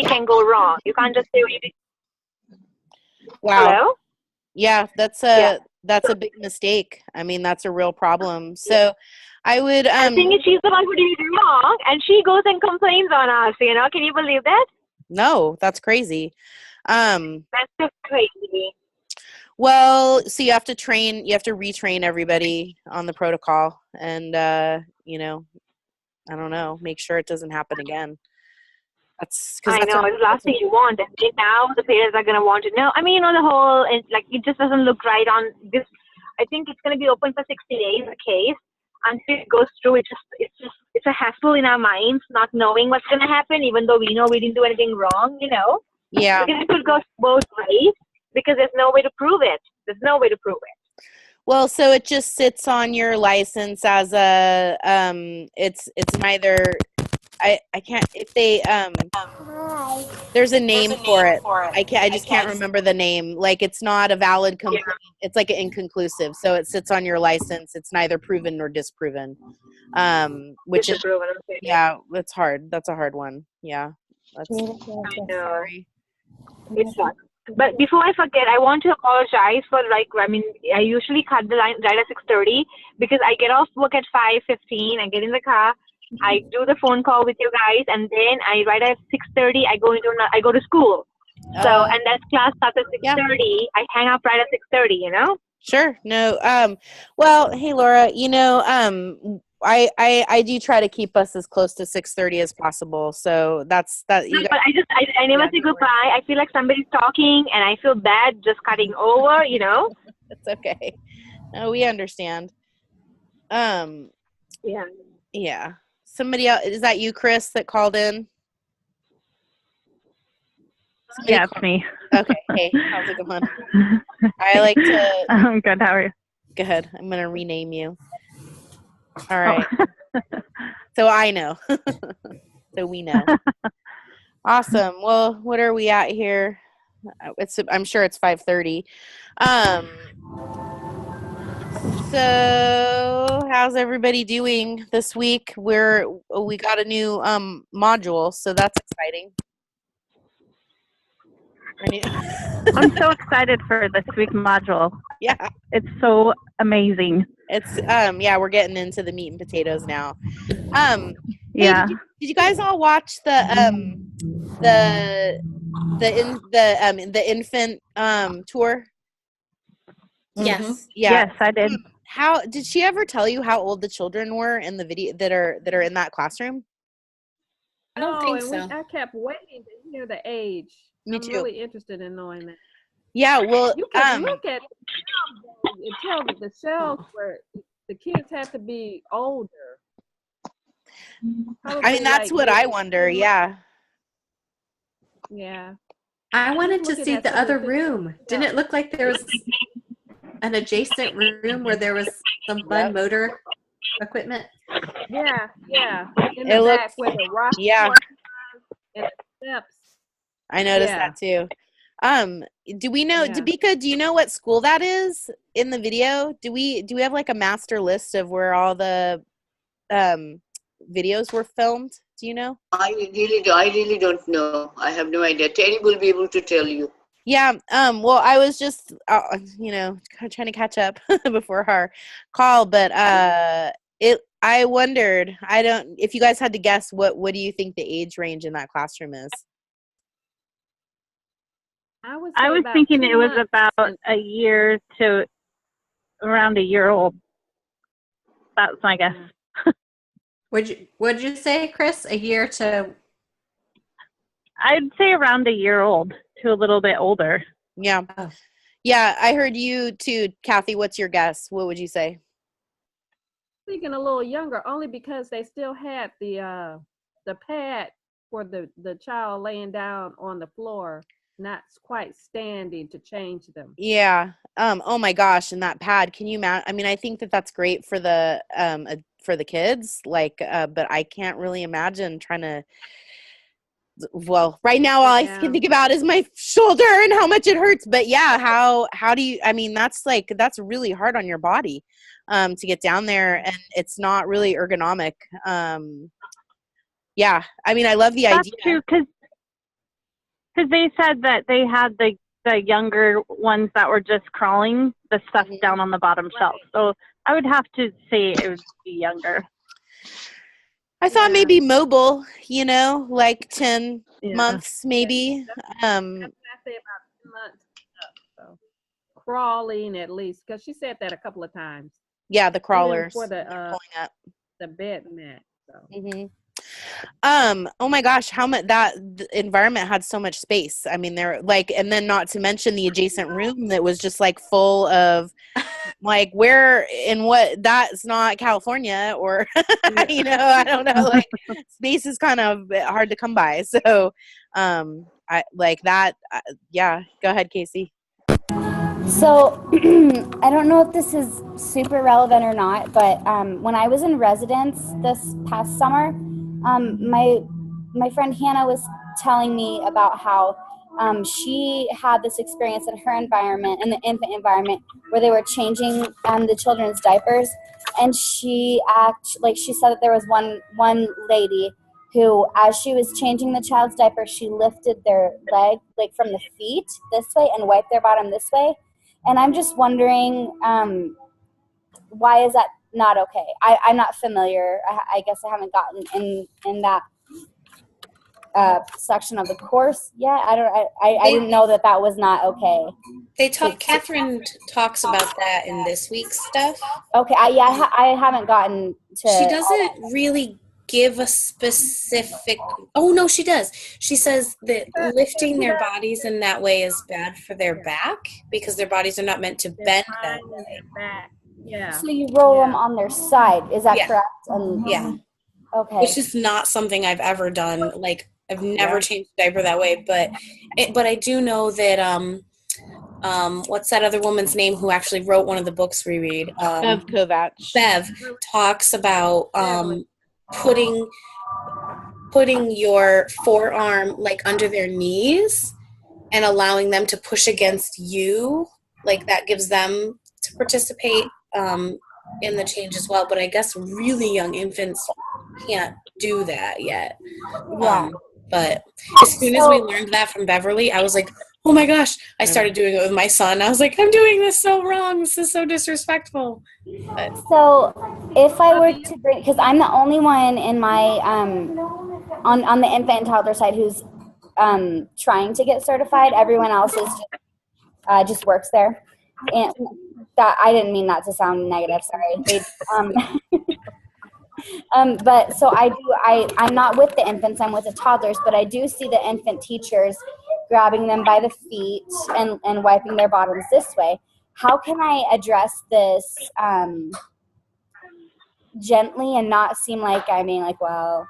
can go wrong. You can't just say, oh, you did. Wow. Hello? Yeah, that's a big mistake. I mean, that's a real problem. So I would The thing is, she's the one who did it wrong, and she goes and complains on us, you know? Can you believe that? no, that's crazy. That's just crazy. Well, so you have to retrain everybody on the protocol and you know, I don't know, make sure it doesn't happen again. I know, it's the last thing you want. And now the parents are going to want to know. I mean, on the whole, it just doesn't look right on this. I think it's going to be open for 60 days, a case. Until it goes through, it's a hassle in our minds, not knowing what's going to happen, even though we know we didn't do anything wrong, you know? Yeah. Because it could go both ways, because there's no way to prove it. Well, so it just sits on your license as a, it's neither, I can't, if they, there's a name for it. I just can't remember the name. Like, it's not a valid complaint. Yeah. It's like an inconclusive. So it sits on your license. It's neither proven nor disproven. Which is, yeah, it's hard. That's a hard one. Yeah. Sorry. It sucks. But before I forget, I want to apologize for, I usually cut the line right at 6:30 because I get off work at 5:15. I get in the car, I do the phone call with you guys, and then right at 6:30 I go to school. So and that class starts at 6:30. Yeah. I hang up right at 6:30. You know. Sure. No. Well, hey, Laura. You know, I do try to keep us as close to 6:30 as possible. So that's that. No, but I never say goodbye. I feel like somebody's talking, and I feel bad just cutting over. You know. It's okay. No, we understand. Yeah. Yeah. Somebody else, is that you, Chris, that called in? Yeah, it's me. Okay. Hey, how's it going? I like to. I'm good. How are you? Good. I'm going to rename you. All right. Oh. So I know. So we know. Awesome. Well, what are we at here? I'm sure it's 5:30. So how's everybody doing this week? We got a new module, so that's exciting. I'm so excited for this week's module. Yeah. It's so amazing. It's yeah, we're getting into the meat and potatoes now. Yeah. Hey, did you guys all watch the infant tour? Yes. Yeah. Yes, I did. How did she ever tell you how old the children were in the video that are in that classroom? I don't think so. I kept waiting to hear the age. Me I'm too. really interested in knowing that. Yeah, well, you can look at and tell that the shells where the kids have to be older. Probably, I mean, that's what I wonder. Yeah. Yeah. I wanted to see the other room. Didn't it look like there was an adjacent room where there was some fun motor equipment? Yeah, yeah. In the back where the rock and the steps. I noticed that too. Do we know, Dabika, do you know what school that is in the video? Do we have like a master list of where all the videos were filmed? Do you know? I really don't know. I have no idea. Terry will be able to tell you. Yeah. Well, I was just, trying to catch up before our call, but I wondered, if you guys had to guess, what do you think the age range in that classroom is? I was thinking it was about a year to around a year old. That's my guess. What'd you say, Chris? A year to? I'd say around a year old to a little bit older. Yeah. Oh. Yeah, I heard you too, Kathy. What's your guess? What would you say? Thinking a little younger, only because they still had the pad for the child laying down on the floor, not quite standing to change them. Yeah. Oh my gosh, and that pad, can you imagine? I mean, I think that's great for the kids, but I can't really imagine trying to. Well, right now all I can think about is my shoulder and how much it hurts. But yeah, how do you? I mean, that's really hard on your body, to get down there, and it's not really ergonomic. Yeah, I mean, I love the idea. That's true, because Because they said that they had the younger ones that were just crawling the stuff down on the bottom shelf. So I would have to say it would be younger. I thought maybe mobile, like 10 Yeah. months maybe. I say about 2 months. So crawling at least, because she said that a couple of times. Yeah, the crawlers. For the pulling up. the bed mat. So. Oh my gosh, how much that environment had so much space. I mean, there and then not to mention the adjacent room that was just like full of like where in what that's not California or I don't know, like space is kind of hard to come by. So I like that. Yeah, go ahead, Casey. So I don't know if this is super relevant or not, but when I was in residence this past summer, my friend Hannah was telling me about how she had this experience in her environment, in the infant environment, where they were changing the children's diapers, and she said that there was one lady who, as she was changing the child's diaper, she lifted their leg like from the feet this way and wiped their bottom this way. And I'm just wondering, why is that not okay? I'm not familiar. I guess I haven't gotten in that section of the course yet. I didn't know that was not okay. Catherine talks about that in this week's stuff. Okay, I haven't gotten to. She doesn't really give a specific. Oh no, she does. She says that lifting their bodies in that way is bad for their back because their bodies are not meant to bend that way. Yeah. So you roll them on their side. Is that correct? Yeah. Okay. Which is not something I've ever done. Like I've never changed a diaper that way, but I do know that what's that other woman's name who actually wrote one of the books we read? Bev Kovacs. Bev talks about putting your forearm like under their knees and allowing them to push against you, like that gives them to participate in the change as well. But I guess really young infants can't do that yet. Yeah. But as soon as we learned that from Beverly, I was like, oh my gosh, I started doing it with my son. I was like, I'm doing this so wrong. This is so disrespectful. But, so if I were to bring, because I'm the only one in my, on the infant and toddler side who's trying to get certified. Everyone else is just works there. And that, I didn't mean that to sound negative, sorry. But so I'm not with the infants, I'm with the toddlers, but I do see the infant teachers grabbing them by the feet and wiping their bottoms this way. How can I address this gently and not seem like well,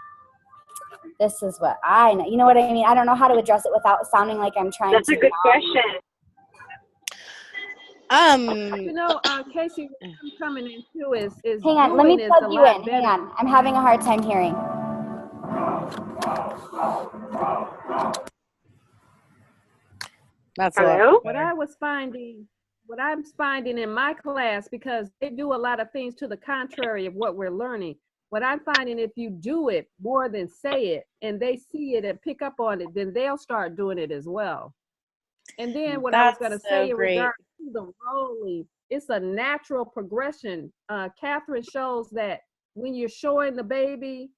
this is what I know. You know what I mean? I don't know how to address it without sounding like I'm trying to. That's a good question. Casey, what I'm coming in too is hang on, let me plug you in. Hang on, I'm having a hard time hearing. That's Hello? What I'm finding in my class, because they do a lot of things to the contrary of what we're learning. What I'm finding, if you do it more than say it, and they see it and pick up on it, then they'll start doing it as well. And then what I was going to say in regards to the rolling, it's a natural progression. Catherine shows that when you're showing the baby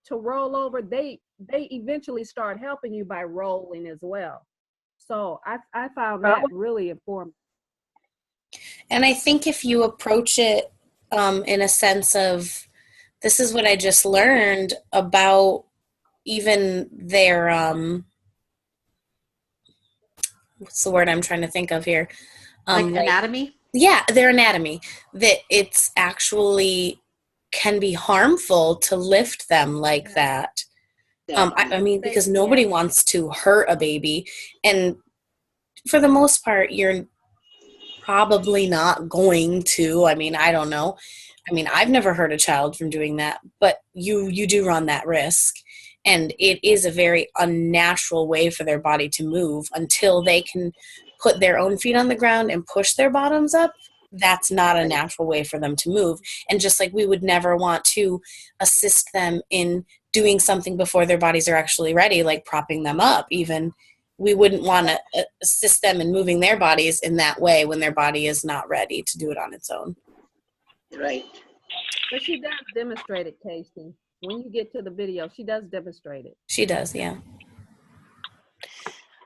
to roll over, they eventually start helping you by rolling as well. So I found that really informative. And I think if you approach it in a sense of, this is what I just learned about even their, what's the word I'm trying to think of here? Like anatomy? Yeah, their anatomy. That it's actually can be harmful to lift them like that. I mean, because nobody wants to hurt a baby. And for the most part, you're probably not going to. I mean, I don't know. I mean, I've never hurt a child from doing that, but you do run that risk. And it is a very unnatural way for their body to move until they can put their own feet on the ground and push their bottoms up. That's not a natural way for them to move. And just like we would never want to assist them in doing something before their bodies are actually ready, like propping them up even, we wouldn't want to assist them in moving their bodies in that way when their body is not ready to do it on its own. Right. But she does demonstrate it, Casey. When you get to the video, she does demonstrate it. She does, yeah.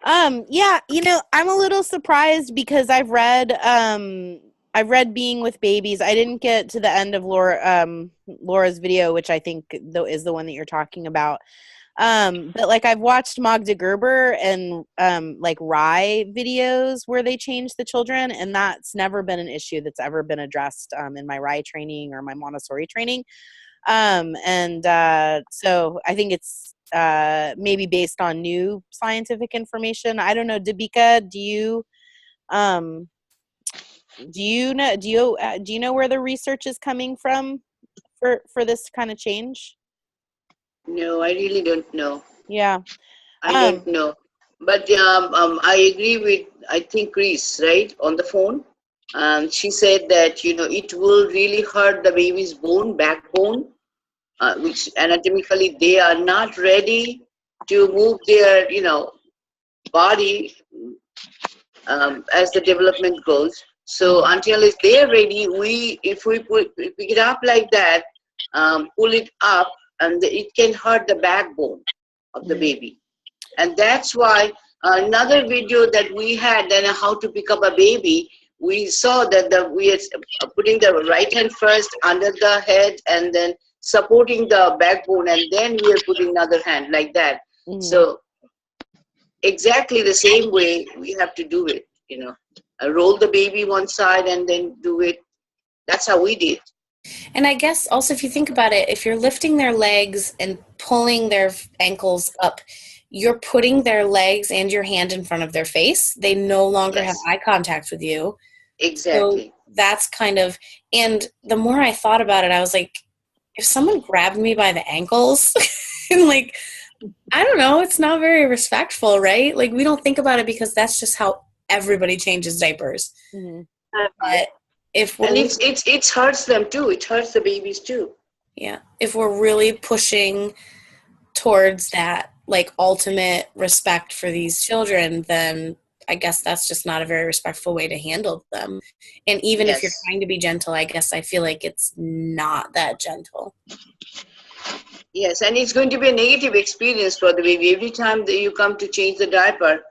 Yeah, you know, I'm a little surprised because I've read Being with Babies. I didn't get to the end of Laura's video, which I think though is the one that you're talking about. But like I've watched Magda Gerber and like Rye videos where they change the children, and that's never been an issue that's ever been addressed in my Rye training or my Montessori training. So I think it's maybe based on new scientific information. I don't know, Dabika, do you know where the research is coming from for this kind of change? No, I really don't know. Yeah. I don't know. But I agree with, I think, Chris, right, on the phone. She said that, you know, it will really hurt the baby's backbone, which anatomically they are not ready to move their, you know, body as the development goes. So until they're ready, if we pick it up like that, pull it up, and it can hurt the backbone of the baby. And that's why another video that we had on how to pick up a baby, we saw that we are putting the right hand first under the head and then supporting the backbone, and then we are putting another hand like that. So exactly the same way we have to do it, you know. Roll the baby one side and then do it. That's how we did. And I guess also if you think about it, if you're lifting their legs and pulling their ankles up, you're putting their legs and your hand in front of their face. They no longer have eye contact with you. Exactly. So that's kind of, and the more I thought about it, I was like, if someone grabbed me by the ankles and like, I don't know, it's not very respectful, right? Like we don't think about it because that's just how everybody changes diapers. But if we're, and it hurts them too. It hurts the babies too. Yeah. If we're really pushing towards that like ultimate respect for these children, then I guess that's just not a very respectful way to handle them. And even if you're trying to be gentle, I guess I feel like it's not that gentle. Yes, and it's going to be a negative experience for the baby. Every time that you come to change the diaper,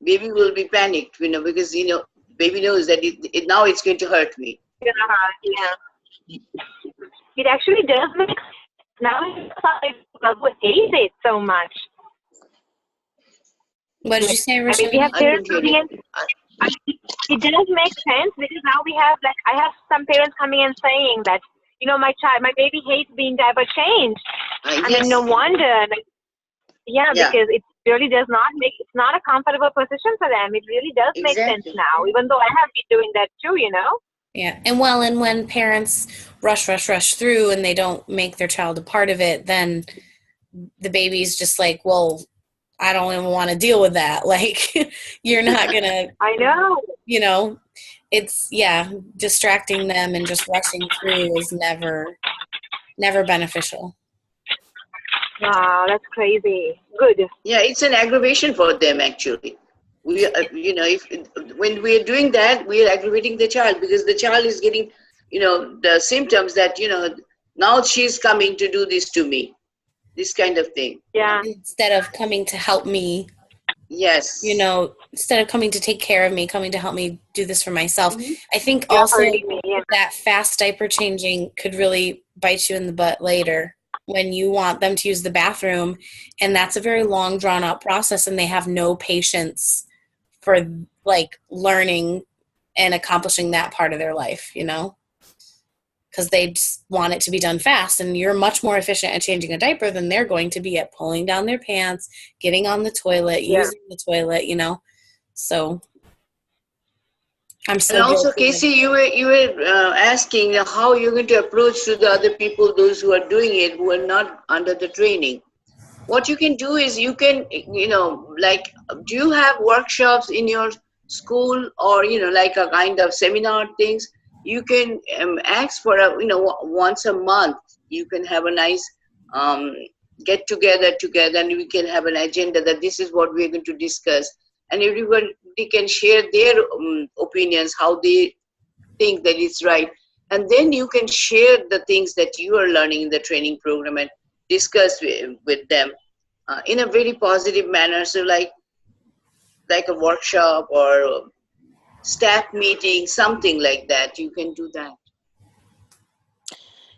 baby will be panicked, you know, because, you know, baby knows that now it's going to hurt me. Yeah. It actually does make sense. Now I hate it so much. What did you say, Rashida? I mean, we have parents coming in. It does make sense because now we have, like, I have some parents coming in saying that, you know, my baby hates being diaper changed. I mean, no wonder. Like, because it really does not it's not a comfortable position for them. It really does make sense now, even though I have been doing that too, you know? Yeah. And when parents rush through and they don't make their child a part of it, then the baby's just like, well, I don't even want to deal with that. Like, you're not going to, I know. You know, it's, distracting them and just rushing through is never beneficial. Wow, that's crazy. Good. Yeah, it's an aggravation for them, actually. We, you know, when we are doing that, we are aggravating the child because the child is getting, you know, the symptoms that, you know, now she's coming to do this to me. This kind of thing. Yeah. Instead of coming to help me. Yes. You know, instead of coming to take care of me, coming to help me do this for myself. I think also that fast diaper changing could really bite you in the butt later when you want them to use the bathroom. And that's a very long, drawn out process. And they have no patience for like learning and accomplishing that part of their life, you know? Because they just want it to be done fast, and you're much more efficient at changing a diaper than they're going to be at pulling down their pants, getting on the toilet, using the toilet, you know. So I'm so. And also, Casey, you were asking how you're going to approach to the other people, those who are doing it, who are not under the training. What you can do is you can, you know, like, do you have workshops in your school or, you know, like a kind of seminar things? You can ask for once a month. You can have a nice get together, and we can have an agenda that this is what we're going to discuss. and everybody can share their opinions, how they think that it's right. And then you can share the things that you are learning in the training program and discuss with them in a very positive manner. So like a workshop or a staff meeting, something like that. You can do that.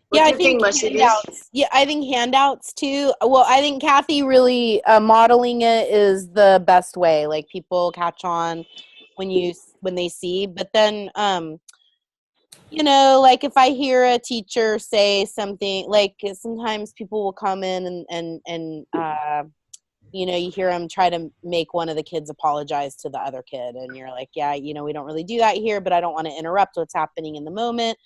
What do you think, Mercedes? Handouts. Yeah, I think handouts too. Well, I think Kathy really modeling it is the best way. Like people catch on when they see. But then, you know, like if I hear a teacher say something, like sometimes people will come in and you know, you hear them try to make one of the kids apologize to the other kid, and you're like, yeah, you know, we don't really do that here, but I don't want to interrupt what's happening in the moment.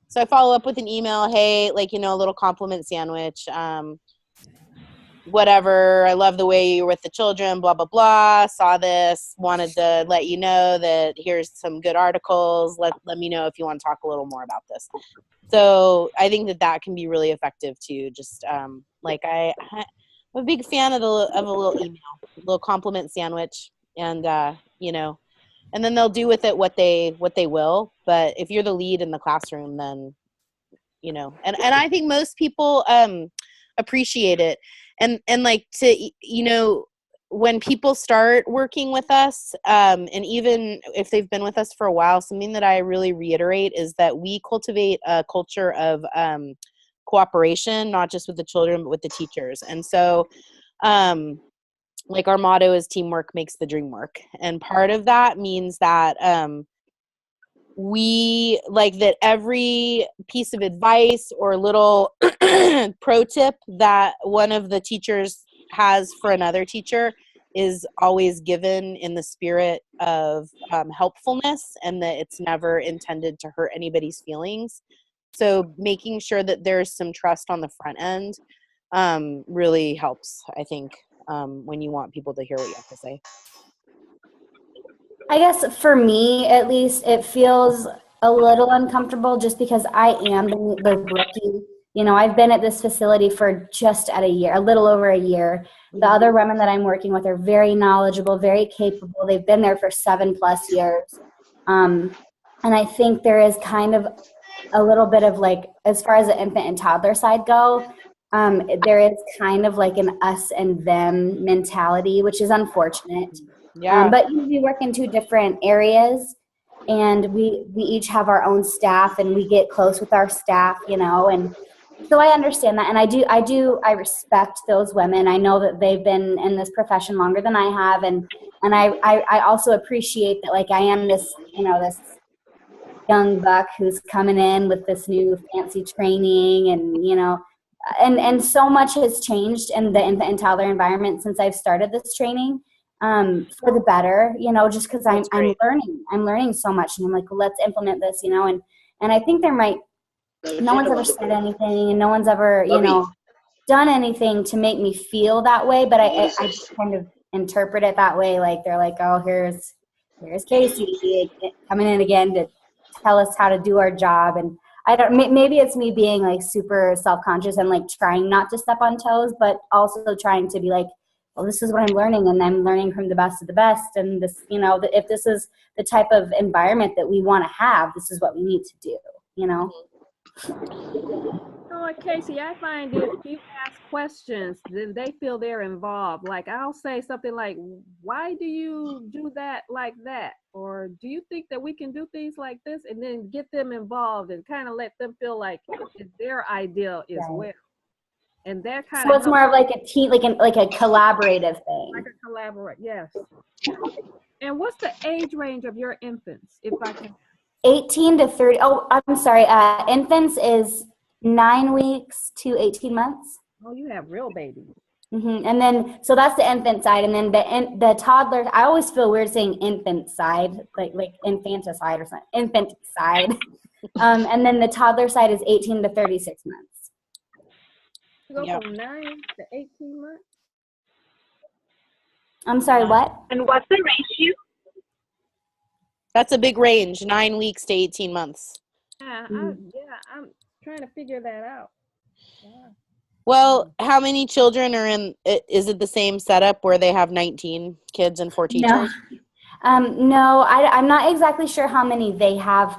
So I follow up with an email, hey, like, you know, a little compliment sandwich, whatever, I love the way you're with the children, blah, blah, blah, saw this, wanted to let you know that here's some good articles, let me know if you want to talk a little more about this. So I think that can be really effective too. Just like I'm a big fan of a little email, a little compliment sandwich, and you know, and then they'll do with it what they will. But if you're the lead in the classroom, then you know, and I think most people appreciate it, and like to, you know, when people start working with us, and even if they've been with us for a while, something that I really reiterate is that we cultivate a culture of cooperation, not just with the children, but with the teachers. And so, like our motto is teamwork makes the dream work. And part of that means that we like that every piece of advice or little pro tip that one of the teachers has for another teacher is always given in the spirit of helpfulness, and that it's never intended to hurt anybody's feelings. So making sure that there's some trust on the front end really helps, I think, when you want people to hear what you have to say. I guess for me, at least, it feels a little uncomfortable just because I am the rookie. You know, I've been at this facility for just a little over a year. The other women that I'm working with are very knowledgeable, very capable. They've been there for 7+ years. And I think there is kind of a little bit of like, as far as the infant and toddler side go, there is kind of like an us and them mentality, which is unfortunate. Yeah. But we work in 2 different areas, and we each have our own staff, and we get close with our staff, you know, and so I understand that, and I respect those women. I know that they've been in this profession longer than I have, and I also appreciate that, like, I am this, you know, this young buck who's coming in with this new fancy training, and you know, and so much has changed in the infant and toddler environment since I've started this training, for the better, you know, just because I'm learning so much, and I'm like, well, let's implement this, you know, and I think no one's ever said anything, and no one's ever, you know, done anything to make me feel that way, but I just kind of interpret it that way, like they're like, oh, here's Casey coming in again to tell us how to do our job. And I don't, maybe it's me being like super self-conscious and like trying not to step on toes, but also trying to be like, well, this is what I'm learning, and I'm learning from the best of the best. And this, you know, if this is the type of environment that we want to have, this is what we need to do, you know? So, Casey, I find if you ask questions, then they feel they're involved. Like I'll say something like, why do you do that like that? Or do you think that we can do things like this? And then get them involved and kind of let them feel like it's their idea as well. And that kind of so it's more of like a team, like a collaborative thing. Like a collaborate, yes. And what's the age range of your infants, if I can? 18 to 30. Oh, I'm sorry. Infants is 9 weeks to 18 months. Oh, you have real babies. Mm-hmm. And then, so that's the infant side, and then the toddler. I always feel weird saying infant side, like infanticide or something. Infant side, and then the toddler side is 18 to 36 months. You go from 9 to 18 months. I'm sorry, what? And what's the ratio? That's a big range, 9 weeks to 18 months. Yeah, I'm trying to figure that out. Yeah. Well, how many children are in? Is it the same setup where they have 19 kids and 4 teachers? No, I'm not exactly sure how many they have.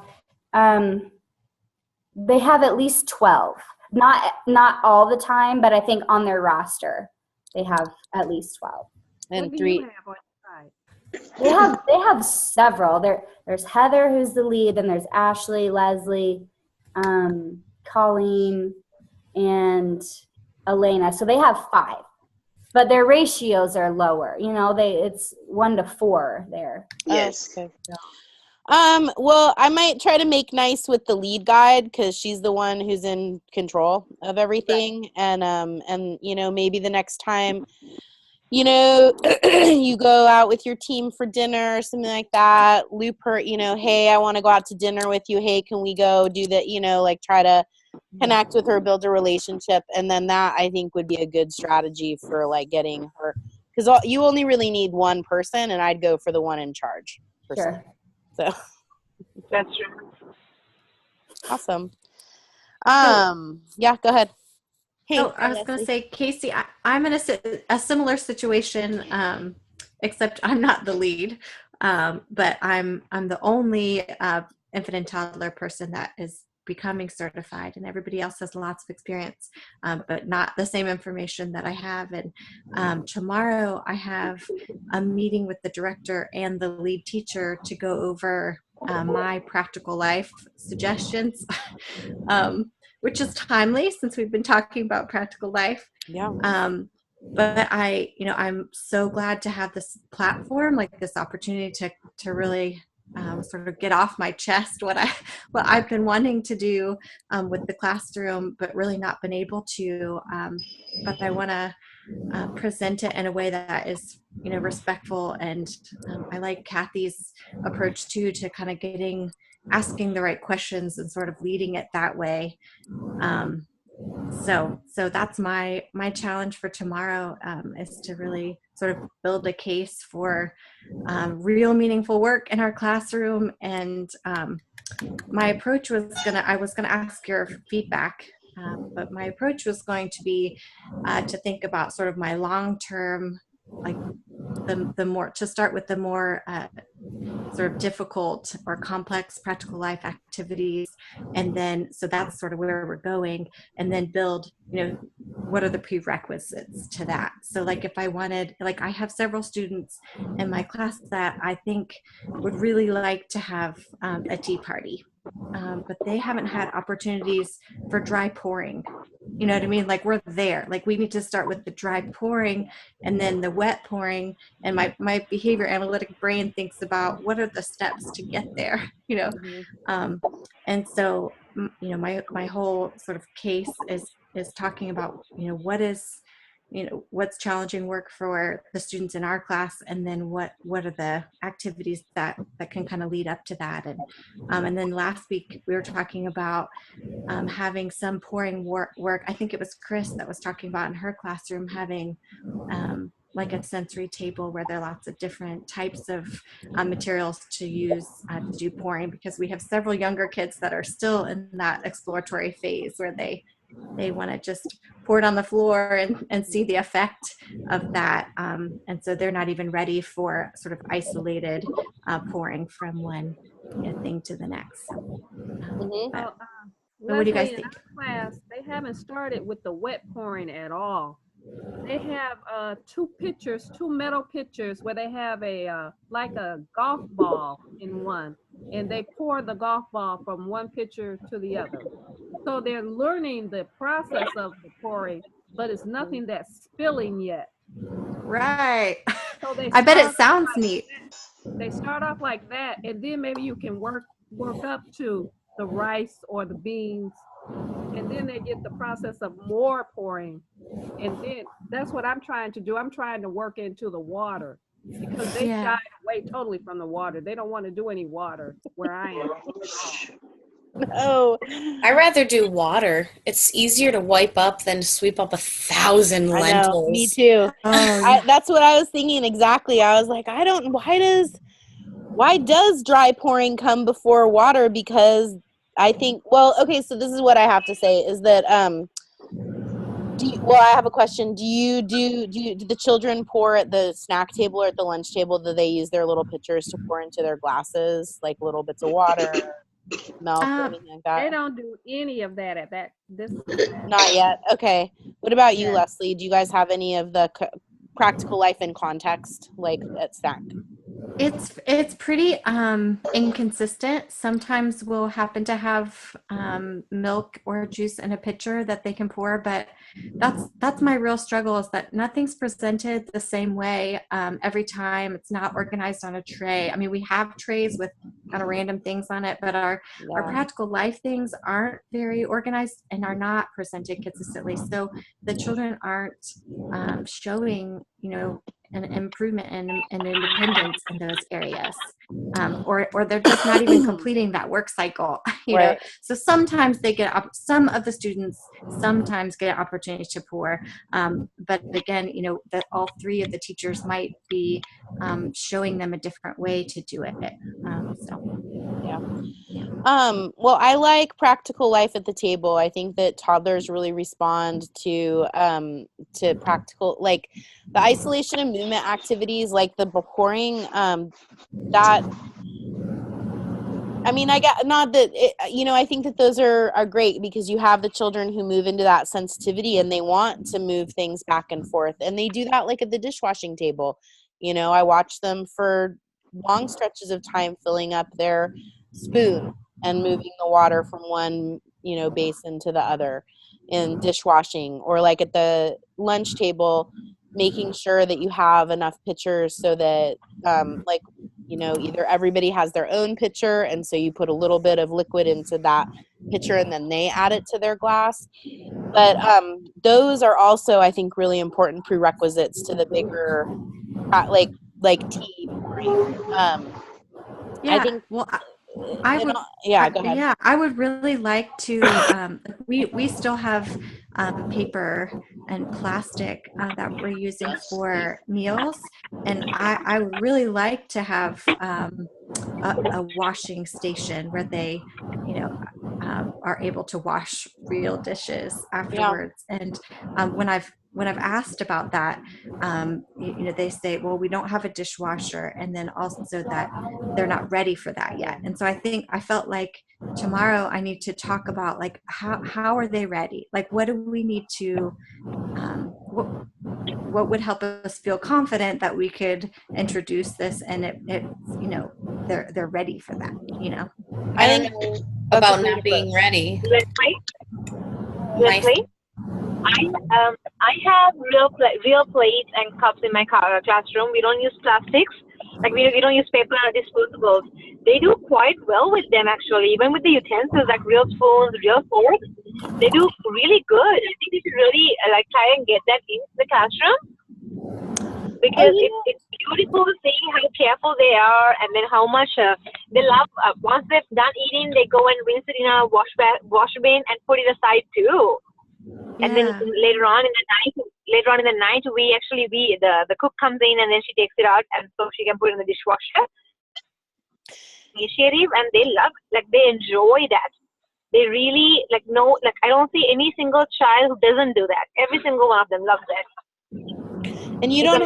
They have at least 12. Not all the time, but I think on their roster they have at least 12. And What do 3. you have on your side? They have several. There's Heather, who's the lead, and there's Ashley, Leslie, Colleen, and Elena. So they have 5, but their ratios are lower. You know, it's 1 to 4 there. Yes. Oh, okay. Well, I might try to make nice with the lead guide because she's the one who's in control of everything. Right. And you know, maybe the next time, you know, you go out with your team for dinner or something like that, loop her, you know, hey, I want to go out to dinner with you. Hey, can we go do that? You know, like try to connect with her, build a relationship. And then that I think would be a good strategy for like getting her, because you only really need one person, and I'd go for the one in charge. Sure. So That's true. awesome. Yeah, go ahead. Hey, I was going to say, Casey, I'm in a similar situation, except I'm not the lead, but I'm the only infant and toddler person that is becoming certified, and everybody else has lots of experience, but not the same information that I have. And tomorrow I have a meeting with the director and the lead teacher to go over my practical life suggestions, which is timely since we've been talking about practical life. Yeah. But I'm so glad to have this platform, like this opportunity to really sort of get off my chest what I've been wanting to do with the classroom, but really not been able to. But I want to present it in a way that is, you know, respectful, and I like Kathy's approach too, to kind of asking the right questions and sort of leading it that way. So that's my challenge for tomorrow, is to really sort of build a case for real meaningful work in our classroom. And my approach I was gonna ask your feedback, but my approach was going to be to think about sort of my long-term, like to start with the more sort of difficult or complex practical life activities, and then so that's sort of where we're going, and then build, you know, what are the prerequisites to that. So like if I wanted, like I have several students in my class that I think would really like to have a tea party, but they haven't had opportunities for dry pouring. You know what I mean? Like we're there. Like we need to start with the dry pouring and then the wet pouring. And my behavior analytic brain thinks about what are the steps to get there, you know? And so, you know, my whole sort of case is talking about, you know, what's challenging work for the students in our class, and then what are the activities that can kind of lead up to that. And then last week we were talking about having some pouring work. I think it was Chris that was talking about in her classroom having like a sensory table where there are lots of different types of materials to use to do pouring, because we have several younger kids that are still in that exploratory phase where they want to just pour it on the floor and see the effect of that. And so they're not even ready for sort of isolated pouring from one, you know, thing to the next. So, what do you guys think? In our class, they haven't started with the wet pouring at all. They have 2 metal pitchers where they have a like a golf ball in one, and they pour the golf ball from one pitcher to the other. So they're learning the process of the pouring, but it's nothing that's spilling yet. Right. So I bet it sounds neat. They start off like that, and then maybe you can work up to the rice or the beans, and then they get the process of more pouring. And then that's what I'm trying to do. I'm trying to work into the water, because they shy away totally from the water. They don't want to do any water where I am. No. I rather do water. It's easier to wipe up than to sweep up 1,000 lentils. I know, me too. That's what I was thinking exactly. I was like, why does dry pouring come before water? Because I think, well, okay, so this is what I have to say is that Well, I have a question. Do the children pour at the snack table or at the lunch table? Do they use their little pitchers to pour into their glasses, like little bits of water, milk, or anything like They that? don't do any of that at this. Not yet. Okay. What about you, Yeah. Leslie? Do you guys have any of the practical life in context, like at snack? It's pretty inconsistent. Sometimes we'll happen to have milk or juice in a pitcher that they can pour, but that's my real struggle, is that nothing's presented the same way every time. It's not organized on a tray. I mean, we have trays with kind of random things on it, but our practical life things aren't very organized and are not presented consistently. So the children aren't showing, an improvement and independence in those areas, or they're just not even completing that work cycle. Right. So sometimes they get some of the students sometimes get an opportunity to pour, but again, that all three of the teachers might be showing them a different way to do it. Well, I like practical life at the table. I think that toddlers really respond to practical, like the isolation and movement activities, like the pouring. That, I mean, I got not that I think that those are great, because you have the children who move into that sensitivity and they want to move things back and forth, and they do that like at the dishwashing table. I watch them for long stretches of time filling up their spoon and moving the water from one basin to the other in dishwashing, or like at the lunch table, making sure that you have enough pitchers so that either everybody has their own pitcher, and so you put a little bit of liquid into that pitcher and then they add it to their glass. But those are also, I think, really important prerequisites to the bigger like tea pouring. I think I would, go ahead. Yeah, I would really like to. We still have paper and plastic that we're using for meals, and I would really like to have a washing station where they, are able to wash real dishes afterwards. And when I've asked about that, they say, well, we don't have a dishwasher, and then also that they're not ready for that yet. And so I felt like tomorrow I need to talk about, like, how are they ready? Like, what do we need to, what would help us feel confident that we could introduce this, and they're ready for that, I don't know about not being ready. Leslie, I have real plates and cups in my classroom. We don't use plastics. Like we don't use paper or disposables. They do quite well with them, actually. Even with the utensils, like real spoons, real forks, they do really good. I think we should really try and get that into the classroom, because it's beautiful to see how careful they are, and then how much they love. Once they've done eating, they go and rinse it in a wash bin and put it aside too. And then later on in the night, the cook comes in, and then she takes it out, and so she can put it in the dishwasher. Initiative, and they love, they enjoy that. They really I don't see any single child who doesn't do that. Every single one of them loves it. And you don't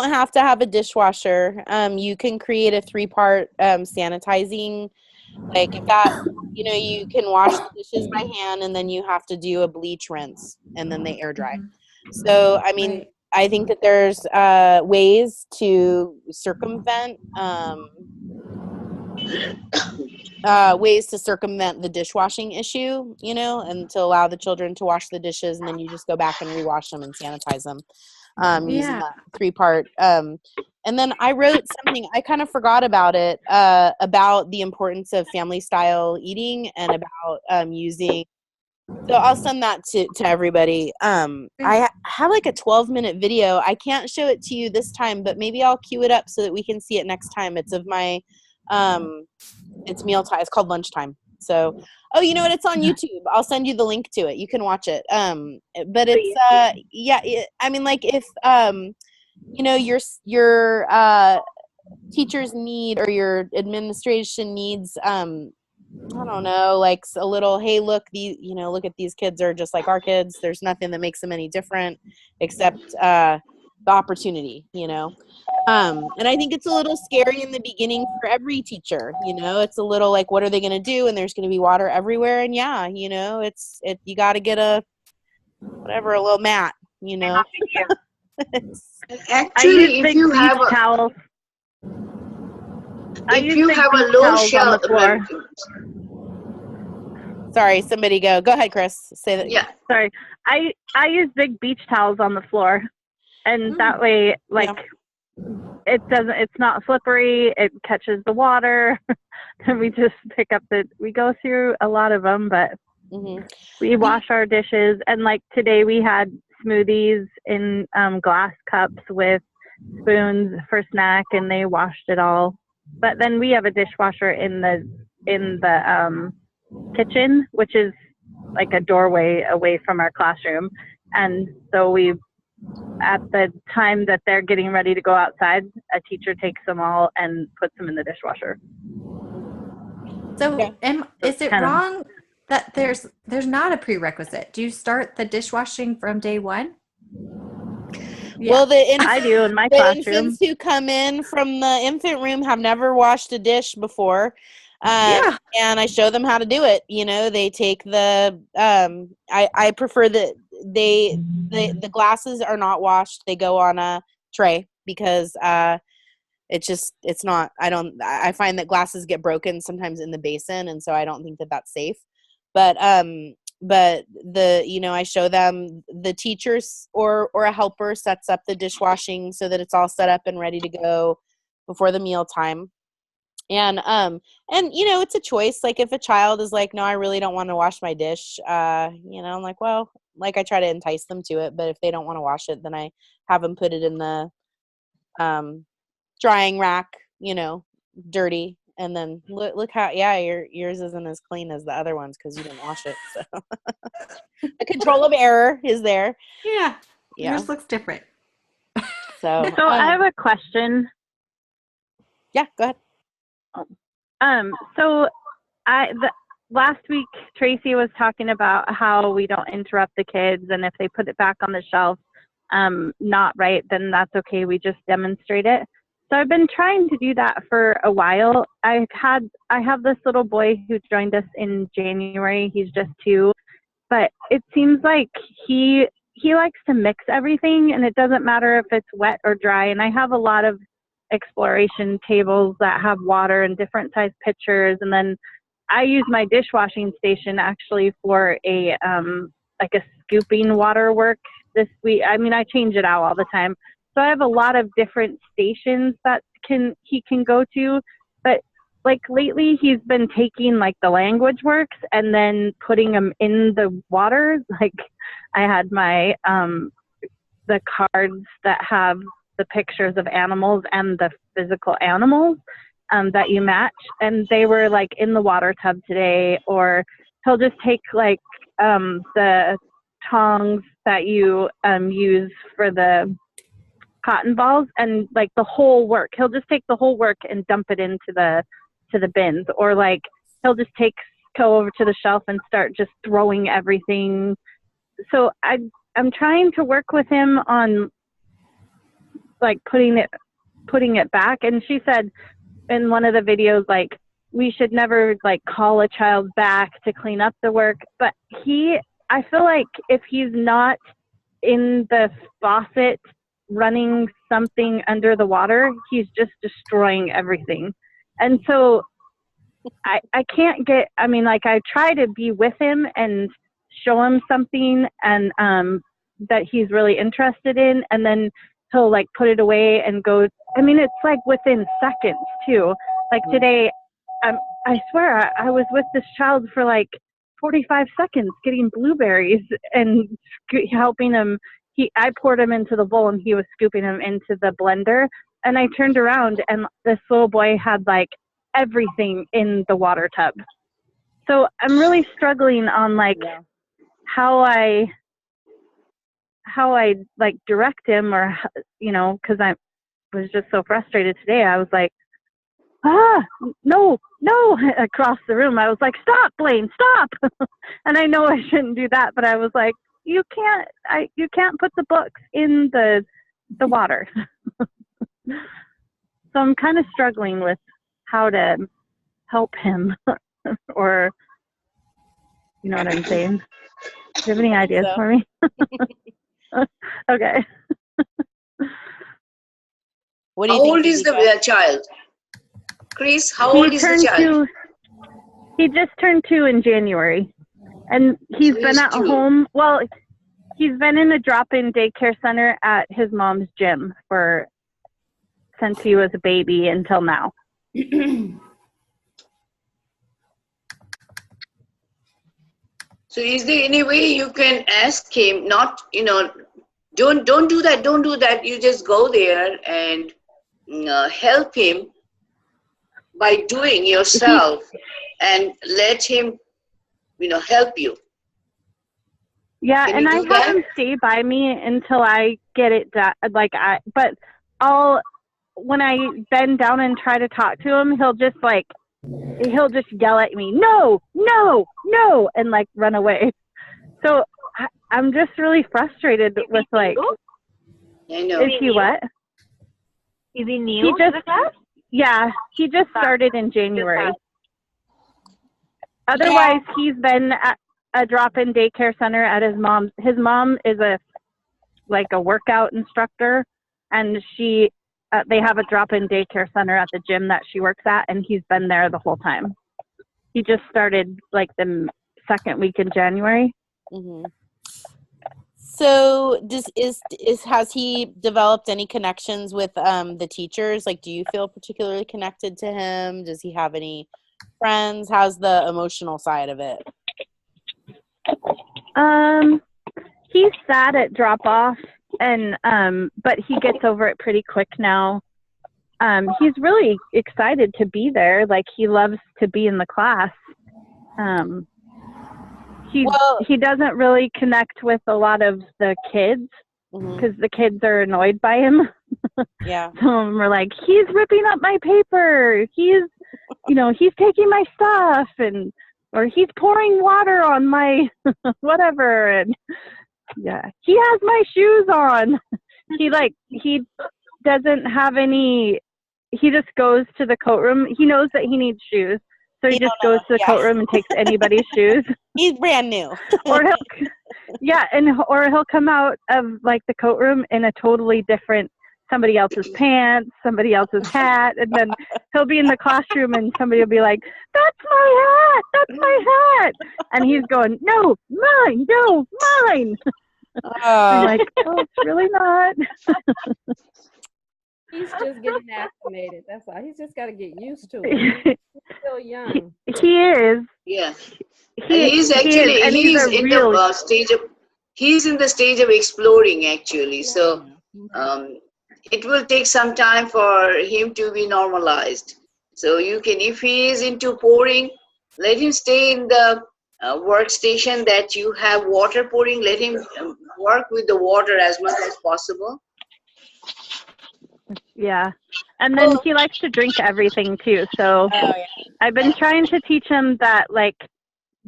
have to have a dishwasher. You can create a 3-part sanitizing. Like if that, you can wash the dishes by hand, and then you have to do a bleach rinse, and then they air dry. So, I mean, I think that there's ways to circumvent the dishwashing issue, and to allow the children to wash the dishes, and then you just go back and rewash them and sanitize them using that 3-part. And then I wrote something, I kind of forgot about it, about the importance of family style eating, and about using. So I'll send that to everybody. I have like a 12-minute video. I can't show it to you this time, but maybe I'll cue it up so that we can see it next time. It's of my, it's mealtime. It's called Lunchtime. So, you know what? It's on YouTube. I'll send you the link to it. You can watch it. But it's, I mean, like if, your teachers need, or your administration needs, I don't know, like a little, hey, look, look at these kids are just like our kids. There's nothing that makes them any different except the opportunity, And I think it's a little scary in the beginning for every teacher, it's a little like, what are they going to do? And there's going to be water everywhere. And yeah, you got to get a little mat, Actually, if you have a towels. if you have a low shelf, sorry, somebody go ahead, Chris, say that. Yeah, sorry, I use big beach towels on the floor, and that way, like, it's not slippery, it catches the water. And we just we go through a lot of them, but we wash our dishes. And like today we had smoothies in glass cups with spoons for snack, and they washed it all. But then we have a dishwasher in the kitchen, which is like a doorway away from our classroom. And so at the time that they're getting ready to go outside, a teacher takes them all and puts them in the dishwasher. So is it wrong that there's not a prerequisite? Do you start the dishwashing from day one? Yeah. Well, I do in my classroom. Infants who come in from the infant room have never washed a dish before. And I show them how to do it. They take the I prefer that the glasses are not washed. They go on a tray because it's not, I find that glasses get broken sometimes in the basin, and so I don't think that that's safe. But I show them, the teachers or a helper sets up the dishwashing so that it's all set up and ready to go before the meal time. And it's a choice. Like if a child is like, no, I really don't want to wash my dish, I'm like, well, like I try to entice them to it, but if they don't want to wash it, then I have them put it in the drying rack, dirty. And then look how, yours isn't as clean as the other ones because you didn't wash it. So the control of error is there. Yeah. Yours looks different. So I have a question. Yeah, go ahead. So last week Tracy was talking about how we don't interrupt the kids, and if they put it back on the shelf not right, then that's okay. We just demonstrate it. So I've been trying to do that for a while. I have this little boy who joined us in January. He's just 2, but it seems like he likes to mix everything, and it doesn't matter if it's wet or dry. And I have a lot of exploration tables that have water and different size pitchers, and then I use my dishwashing station actually for a scooping water work this week. I mean, I change it out all the time. So I have a lot of different stations that he can go to, but like lately he's been taking like the language works and then putting them in the water. Like I had my the cards that have the pictures of animals and the physical animals that you match, and they were like in the water tub today. Or he'll just take like the tongs that you use for the cotton balls, and like the whole work, he'll just take the whole work and dump it into the bins. Or like he'll just go over to the shelf and start just throwing everything. So I'm trying to work with him on like putting it back. And she said in one of the videos, like, we should never like call a child back to clean up the work. But I feel like if he's not in the faucet running something under the water, he's just destroying everything. And so I can't get, I mean, like I try to be with him and show him something and that he's really interested in, and then he'll like put it away and go. I mean, it's like within seconds too. Like today, I swear I was with this child for like 45 seconds getting blueberries and helping him. I poured him into the bowl and he was scooping them into the blender. And I turned around and this little boy had like everything in the water tub. So I'm really struggling on like how I like direct him, or, you know, because I was just so frustrated today. I was like, no, no, across the room. I was like, stop, Blaine, stop. And I know I shouldn't do that, but I was like, you can't put the books in the water. So I'm kind of struggling with how to help him, or you know what I'm saying? Do you have any ideas for me? Okay. What do you How think? old is the child? Chris, how old is the child? He just turned 2 in January. And he's been at home. Well, he's been in a drop-in daycare center at his mom's gym since he was a baby until now. So is there any way you can ask him, not, don't do that, don't do that. You just go there and help him by doing yourself and let him, help you. Yeah, Can and you I do that? have him stay by me until I get it done. When I bend down and try to talk to him, he'll just yell at me, no, no, no, and like run away. So I'm just really frustrated with like, I know. is he what? Is he new to the class? Yeah, he just started in January. Otherwise, he's been at a drop-in daycare center at his mom's. His mom is a workout instructor, and they have a drop-in daycare center at the gym that she works at, and he's been there the whole time. He just started like the second week in January. Mm-hmm. So has he developed any connections with the teachers? Like, do you feel particularly connected to him? Does he have any friends? How's the emotional side of it? He's sad at drop off, and but he gets over it pretty quick now. He's really excited to be there. Like, he loves to be in the class. He doesn't really connect with a lot of the kids because the kids are annoyed by him. Yeah. So we're like, he's ripping up my paper. He's taking my stuff, or he's pouring water on my whatever. And yeah, he has my shoes on. He doesn't have any. He just goes to the coat room. He knows that he needs shoes. So he just goes to the coat room and takes anybody's shoes. He's brand new. Or he'll come out of like the coat room in a totally different, somebody else's pants, somebody else's hat, and then he'll be in the classroom and somebody will be like, "That's my hat, that's my hat," and he's going, "No, mine, no, mine." I'm like, "Oh, it's really not." He's just getting acclimated. That's all. He's just got to get used to it. He's still young. He is. Yeah. He's in the stage of exploring, actually. So it will take some time for him to be normalized. So you can, if he is into pouring, let him stay in the workstation that you have water pouring. Let him work with the water as much as possible. Yeah. And then he likes to drink everything too. So I've been trying to teach him that, like,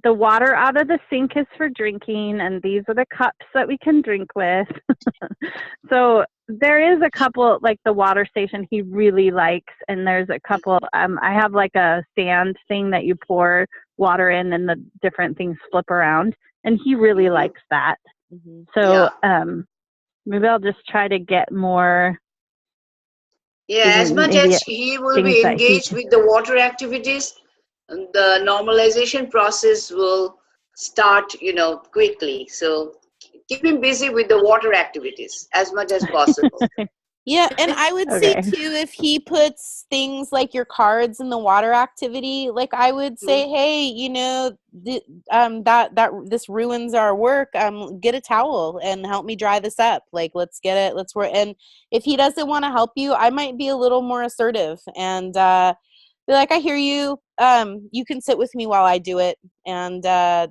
the water out of the sink is for drinking, and these are the cups that we can drink with. So there is a couple, like the water station he really likes, and there's a couple, I have like a stand thing that you pour water in and the different things flip around, and he really likes that. So maybe I'll just try to get more. Yeah, as much as he will be engaged with the water activities, the normalization process will start, quickly. So keep him busy with the water activities as much as possible. Yeah, and I would say too, if he puts things like your cards in the water activity, like I would say, hey, this ruins our work. Get a towel and help me dry this up. Like, let's work. And if he doesn't want to help you, I might be a little more assertive and be like, I hear you. You can sit with me while I do it. And I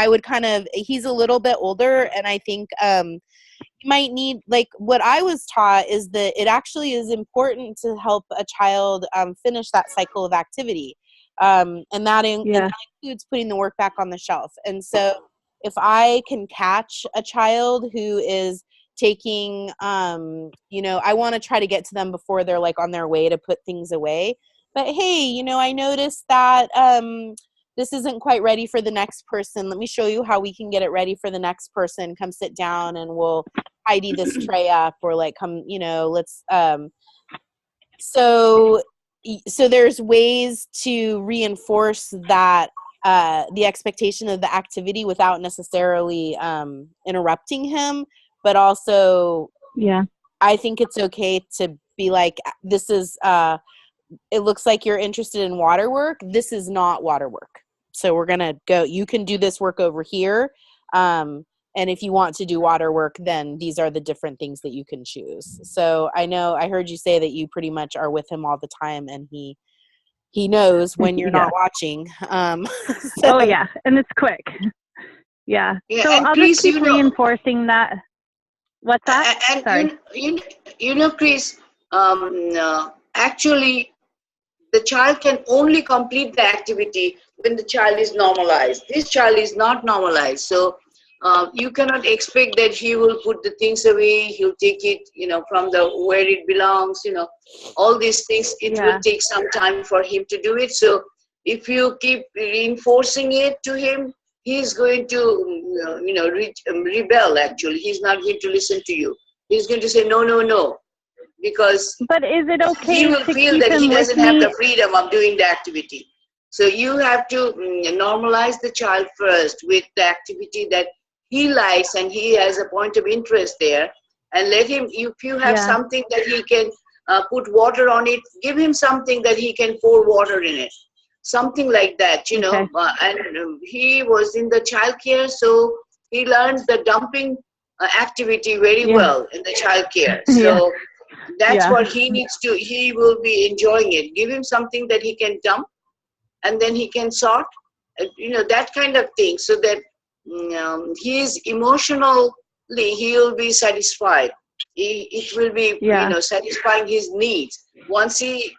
would he's a little bit older, and I think you might need, like what I was taught is that it actually is important to help a child finish that cycle of activity. And that includes putting the work back on the shelf. And so if I can catch a child who is taking, I want to try to get to them before they're like on their way to put things away. But hey, I noticed that this isn't quite ready for the next person. Let me show you how we can get it ready for the next person. Come sit down and we'll tidy this tray up, or like come, let's so there's ways to reinforce that the expectation of the activity without necessarily interrupting him, but also I think it's okay to be like, this is it looks like you're interested in water work. This is not water work. So we're going to go, you can do this work over here. And if you want to do water work, then these are the different things that you can choose. So I heard you say that you pretty much are with him all the time, and he knows when you're not watching. Oh yeah. And it's quick. Yeah. So I'll just keep reinforcing that. What's that? And Sorry. Chris, actually, the child can only complete the activity when the child is normalized. This child is not normalized. So you cannot expect that he will put the things away. He'll take it, from where it belongs, all these things. It will take some time for him to do it. So if you keep reinforcing it to him, he's going to, rebel, actually. He's not going to listen to you. He's going to say, no, no, no. Because but is it okay he will feel that he doesn't have the freedom of doing the activity. So you have to normalize the child first with the activity that he likes and he has a point of interest there, and let him, if you have something that he can put water on it, give him something that he can pour water in it, something like that, and he was in the childcare, so he learns the dumping activity very well in the childcare. So that's what he needs to, he will be enjoying it. Give him something that he can dump, and then he can sort, that kind of thing, so that he is emotionally, he will be satisfied. It will be, satisfying his needs. Once you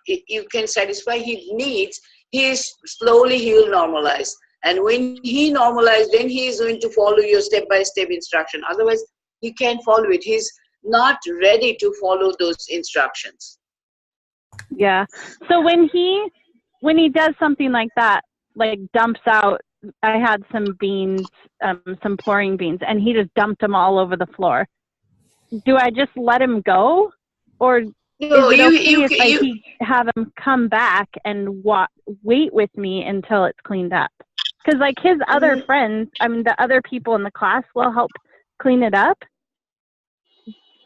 can satisfy his needs, he will normalize. And when he normalizes, then he is going to follow your step-by-step instruction. Otherwise, he can't follow it. He's not ready to follow those instructions. Yeah. So when he does something like that, like dumps out, I had some beans, some pouring beans, and he just dumped them all over the floor. Do I just let him go, or is it okay if I have him come back and wait with me until it's cleaned up? Because like his other friends, the other people in the class will help clean it up.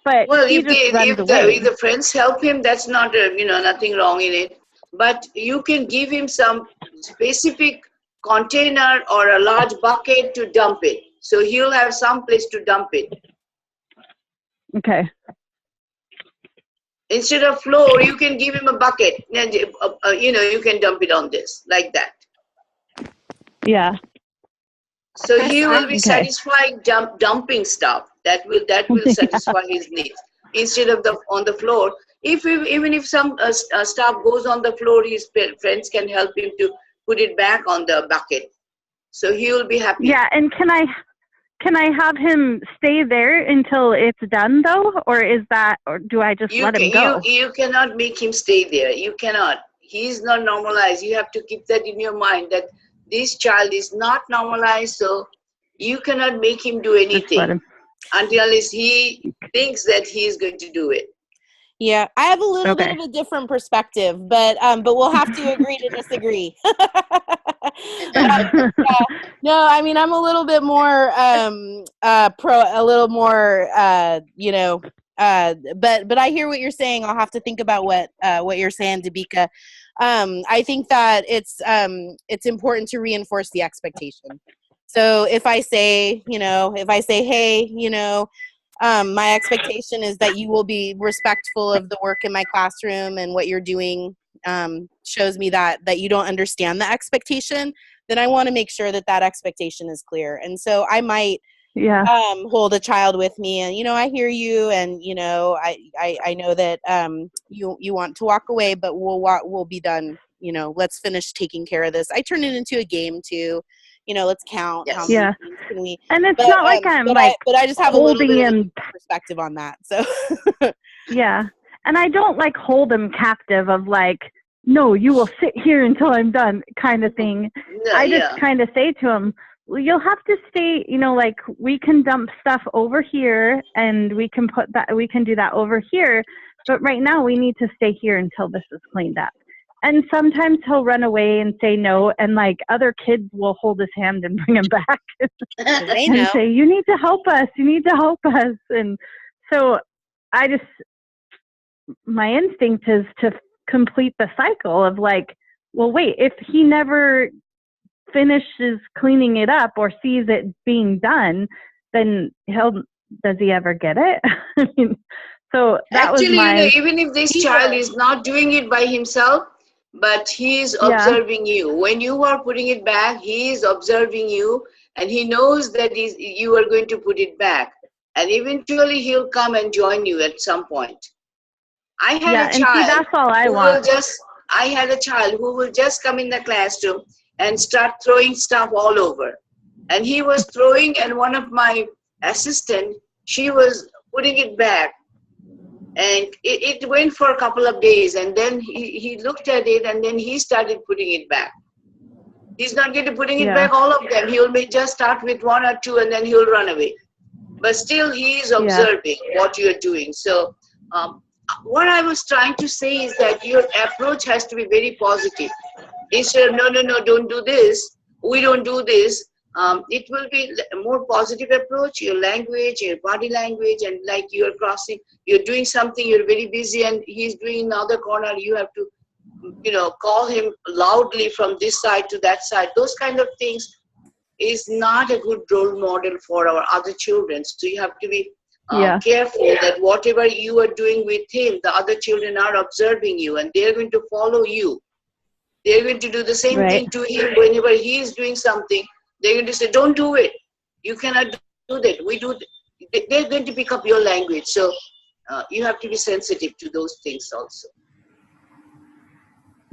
But if the friends help him, that's not nothing wrong in it. But you can give him some specific container or a large bucket to dump it. So he'll have some place to dump it. Okay. Instead of floor, you can give him a bucket, and you can dump it on this, like that. Yeah. So he will be satisfied dumping stuff. That will satisfy his needs. Instead of on the floor, even if some stuff goes on the floor, his friends can help him to put it back on the bucket. So he will be happy. Yeah, and can I have him stay there until it's done though, or do I just let him go? You cannot make him stay there. You cannot. He is not normalized. You have to keep that in your mind that this child is not normalized, so you cannot make him do anything until he thinks that he is going to do it. Yeah, I have a little bit of a different perspective, but we'll have to agree to disagree. No, I'm a little bit more but I hear what you're saying. I'll have to think about what you're saying, Dabika. I think that it's important to reinforce the expectation. So if I say, hey, my expectation is that you will be respectful of the work in my classroom, and what you're doing shows me that you don't understand the expectation, then I want to make sure that expectation is clear. And so I might Yeah. hold a child with me, and I hear you, and I know that you want to walk away, but we'll be done. Let's finish taking care of this. I turn it into a game too. Let's count how Yes. many Yeah. games can we. And it's But not like I'm like I just have a little holding bit of a him. different perspective on that. So Yeah. And I don't like hold him captive of like, no, you will sit here until I'm done kind of thing. No, I just yeah. kind of say to him, well, you'll have to stay, like we can dump stuff over here and we can do that over here. But right now we need to stay here until this is cleaned up. And sometimes he'll run away and say no. And like other kids will hold his hand and bring him back they and know. say, you need to help us. You need to help us. And so my instinct is to complete the cycle of like, well, wait, if he never finishes cleaning it up or sees it being done, then does he ever get it? I mean, so that Actually, was my even if this child is not doing it by himself, but he is observing you. When you are putting it back, he is observing you, and he knows that you are going to put it back. And eventually he'll come and join you at some point. I had a child who will just come in the classroom and start throwing stuff all over. And he was throwing, and one of my assistant, she was putting it back. And it went for a couple of days, and then he looked at it, and then he started putting it back. He's not going to putting it back all of them. He'll just start with one or two, and then he'll run away. But still, he is observing what you're doing. So what I was trying to say is that your approach has to be very positive. Instead of, no, don't do this, we don't do this. It will be a more positive approach, your language, your body language, and like you're doing something, you're very busy, and he's doing in the other corner, you have to, call him loudly from this side to that side. Those kind of things is not a good role model for our other children. So you have to be careful that whatever you are doing with him, the other children are observing you, and they're going to follow you. They're going to do the same thing to him whenever he is doing something. They're going to say, don't do it. You cannot do that. We do. They're going to pick up your language. So you have to be sensitive to those things also.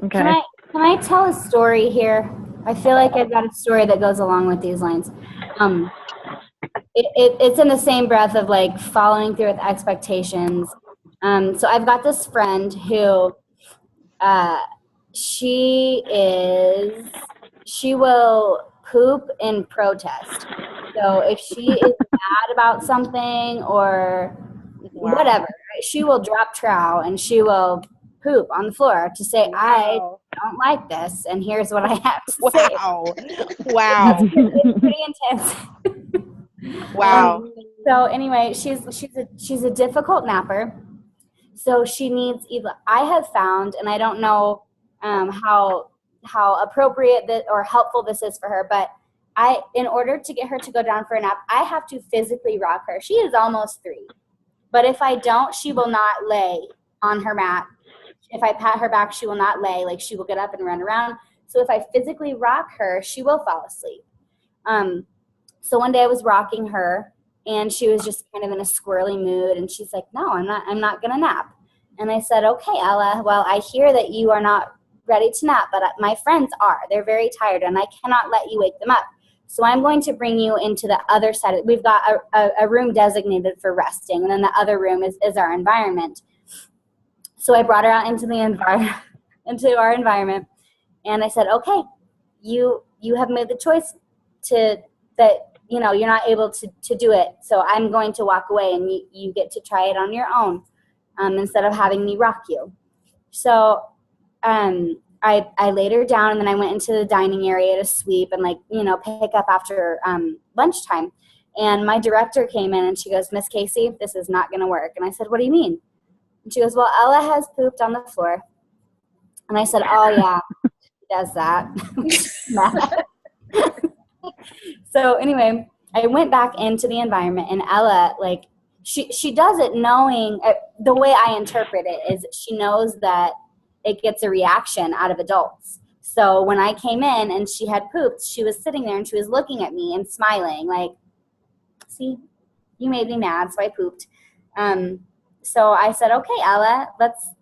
Okay. Can I tell a story here? I feel like I've got a story that goes along with these lines. It's in the same breath of like following through with expectations. So I've got this friend who she will poop in protest. So if she is mad about something or whatever, she will drop trowel and she will poop on the floor to say, I don't like this, and here's what I have to say. Wow. It's pretty intense. Wow. So anyway, she's a difficult napper. So she needs either, I have found, and I don't know how appropriate that or helpful this is for her, but in order to get her to go down for a nap, I have to physically rock her. She is almost 3. But if I don't, she will not lay on her mat. If I pat her back, she will not lay. Like, she will get up and run around. So if I physically rock her, she will fall asleep. So one day I was rocking her, and she was just kind of in a squirrely mood, and she's like, no, I'm not going to nap. And I said, okay, Ella, well, I hear that you are not ready to nap, but my friends are. They're very tired, and I cannot let you wake them up. So I'm going to bring you into the other side. We've got a room designated for resting, and then the other room is our environment. So I brought her out into into our environment, and I said, okay, you have made the choice that you're not able to do it. So I'm going to walk away, and you get to try it on your own instead of having me rock you. So I laid her down, and then I went into the dining area to sweep and pick up after lunchtime. And my director came in, and she goes, Miss Casey, this is not going to work. And I said, what do you mean? And she goes, well, Ella has pooped on the floor. And I said, oh yeah, she does that. So anyway, I went back into the environment, and Ella, she does it knowing, the way I interpret it is she knows that it gets a reaction out of adults. So when I came in and she had pooped, she was sitting there and she was looking at me and smiling like, see, you made me mad, so I pooped. So I said, okay, Ella,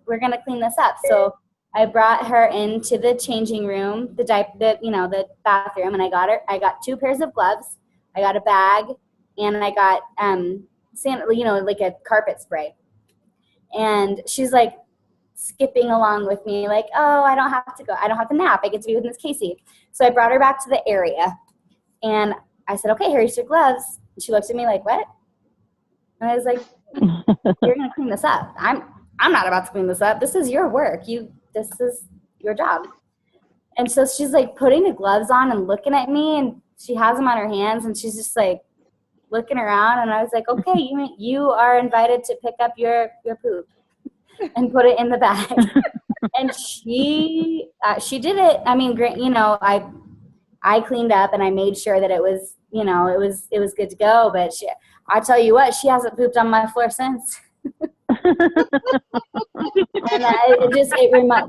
we're gonna clean this up. So I brought her into the changing room, the bathroom, and I got 2 pairs of gloves, I got a bag, and I got like a carpet spray. And she's like skipping along with me, like, oh, I don't have to go, I don't have to nap, I get to be with Miss Casey. So I brought her back to the area, and I said, okay, here's your gloves. And she looked at me like, what? And I was like, you're gonna clean this up. I'm not about to clean this up. This is your work. This is your job. And so she's like putting the gloves on and looking at me, and she has them on her hands, and she's just like looking around. And I was like, okay, you are invited to pick up your poop and put it in the bag. And she did it. I mean, I cleaned up and I made sure that it was good to go. But I tell you what, she hasn't pooped on my floor since. And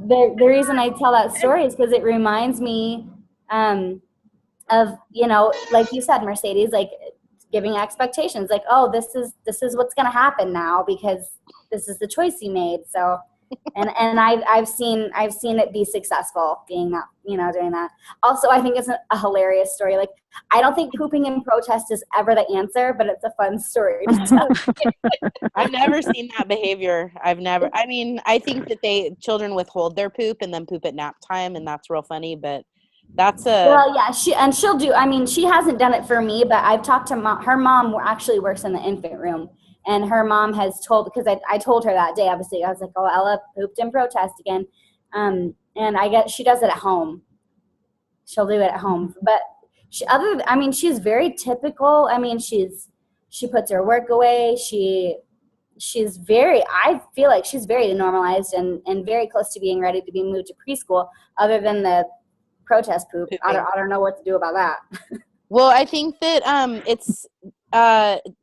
the reason I tell that story is because it reminds me of, like you said, Mercedes, like giving expectations, like, oh, this is what's going to happen now because this is the choice you made. So, and I've seen it be successful being that, doing that. Also, I think it's a hilarious story. Like, I don't think pooping in protest is ever the answer, but it's a fun story to tell. I've never seen that behavior. I think that children withhold their poop and then poop at nap time, and that's real funny, but well, yeah, she'll do, she hasn't done it for me, but I've talked to her mom actually works in the infant room, and her mom has told, because I told her that day, obviously, I was like, oh, Ella pooped in protest again, and I guess she does it at home. She'll do it at home, but she's very typical. She puts her work away. I feel like she's very normalized and very close to being ready to be moved to preschool, other than the protest poop. I don't know what to do about that. Well, I think that it's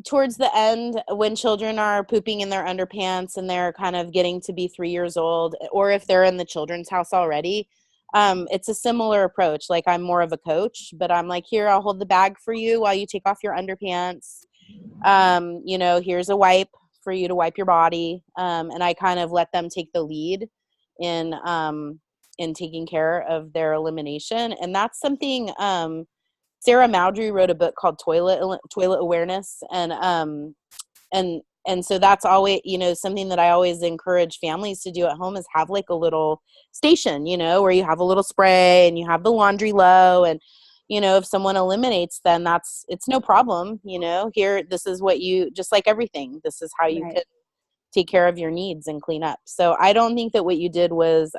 towards the end when children are pooping in their underpants and they're kind of getting to be 3 years old, or if they're in the children's house already, it's a similar approach. Like, I'm more of a coach, but I'm like, here, I'll hold the bag for you while you take off your underpants. Here's a wipe for you to wipe your body. And I kind of let them take the lead in taking care of their elimination. And that's something, Sarah Mowdrey wrote a book called Toilet Awareness. And so that's always, something that I always encourage families to do at home is have like a little station, where you have a little spray and you have the laundry low, and, if someone eliminates, then it's no problem. Here, this is what just like everything, this is how you can take care of your needs and clean up. So I don't think that what you did was,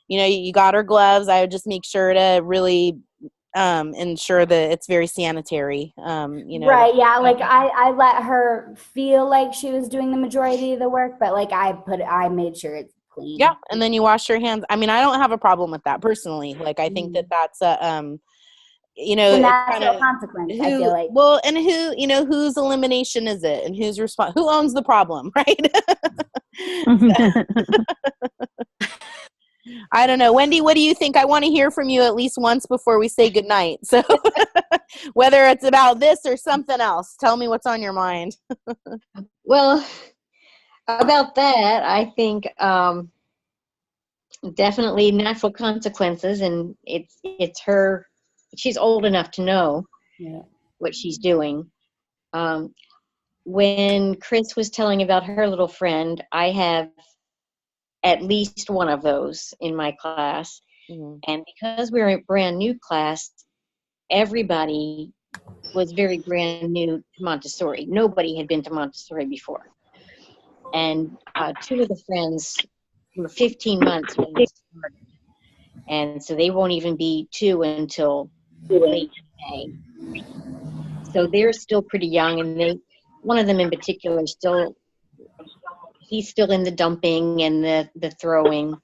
you got her gloves. I would just make sure to really ensure that it's very sanitary. Right. Yeah. Like I let her feel like she was doing the majority of the work, but like I made sure it's clean. Yeah. And then you wash your hands. I don't have a problem with that personally. Like, I think that that's a, the natural consequence, I feel like. Well, and whose elimination is it, and who's who owns the problem, right? I don't know. Wendy, what do you think? I want to hear from you at least once before we say goodnight. So whether it's about this or something else, tell me what's on your mind. Well, about that, I think definitely natural consequences, and it's her. She's old enough to know what she's doing. When Chris was telling about her little friend, I have at least one of those in my class. Mm-hmm. And because we're a brand new class, everybody was very brand new to Montessori. Nobody had been to Montessori before. And 2 of the friends were 15 months when they started. And so they won't even be 2 until late May. So they're still pretty young, and one of them in particular he's still in the dumping and the throwing.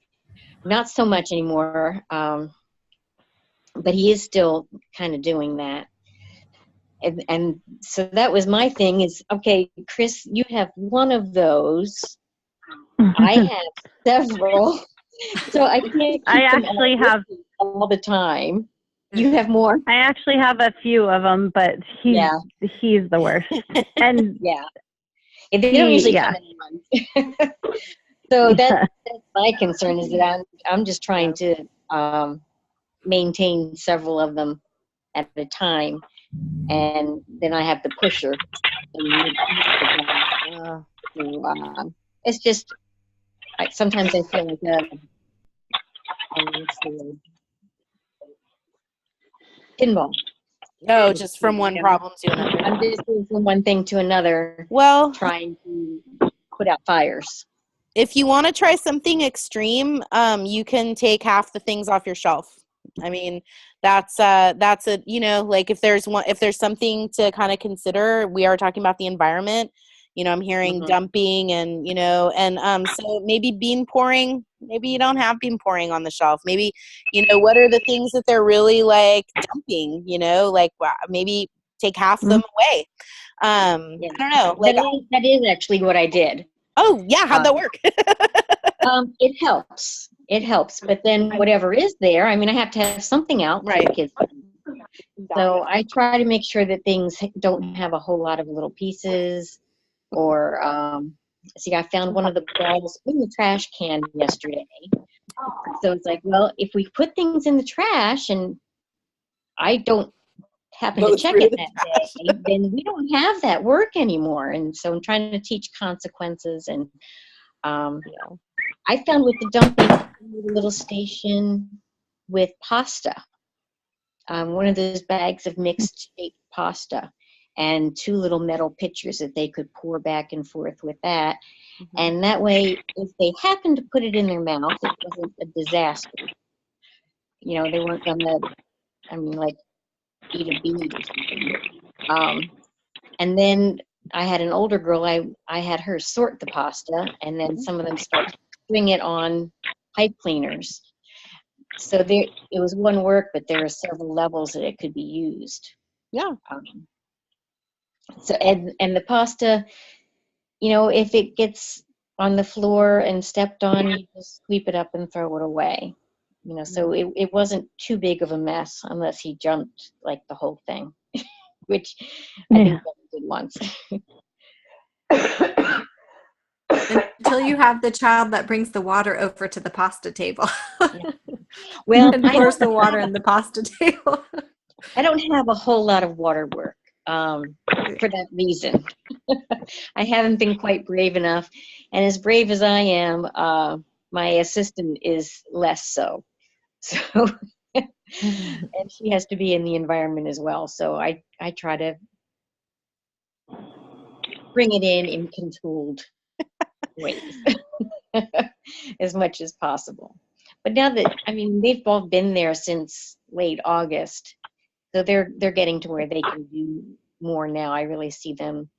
Not so much anymore, but he is still kind of doing that. And so that was my thing is, okay, Chris, you have one of those. I have several. So I can't keep them have all the time. You have more? I actually have a few of them, but he's the worst. And they don't usually come in months. So that's my concern, is that I'm just trying to maintain several of them at a time, and then I have the pusher. So, it's just sometimes I feel like pinball. No, just from one problem to another. I'm just going from one thing to another. Well, trying to put out fires. If you want to try something extreme, you can take half the things off your shelf. I mean, that's a, like if there's something to kind of consider, we are talking about the environment. I'm hearing dumping and, so maybe bean pouring, maybe you don't have bean pouring on the shelf. Maybe, what are the things that they're really like dumping, like maybe take half them away. I don't know. Like that is actually what I did. Oh yeah. How'd that work? It helps. It helps. But then whatever is there, I mean, I have to have something out for the kids. So I try to make sure that things don't have a whole lot of little pieces. Or I found one of the balls in the trash can yesterday. So it's like, well, if we put things in the trash and I don't happen to check it that day, then we don't have that work anymore. And so I'm trying to teach consequences. And I found with the dumping, a little station with pasta, one of those bags of mixed shaped pasta, and 2 little metal pitchers that they could pour back and forth with that. And that way, if they happened to put it in their mouth, it wasn't a disaster. They weren't going to, eat a bead or something. And then I had an older girl, I had her sort the pasta, and then some of them started putting it on pipe cleaners. So it was one work, but there are several levels that it could be used. Yeah. So and the pasta, if it gets on the floor and stepped on, you just sweep it up and throw it away. So it wasn't too big of a mess unless he jumped like the whole thing, which I think he did once. Until you have the child that brings the water over to the pasta table. Well, and pours the water in the pasta table. I don't have a whole lot of water work for that reason. I haven't been quite brave enough. And as brave as I am, my assistant is less so. So, and she has to be in the environment as well. So I try to bring it in controlled ways as much as possible. But now that, they've both been there since late August, so they're getting to where they can do more now. I really see them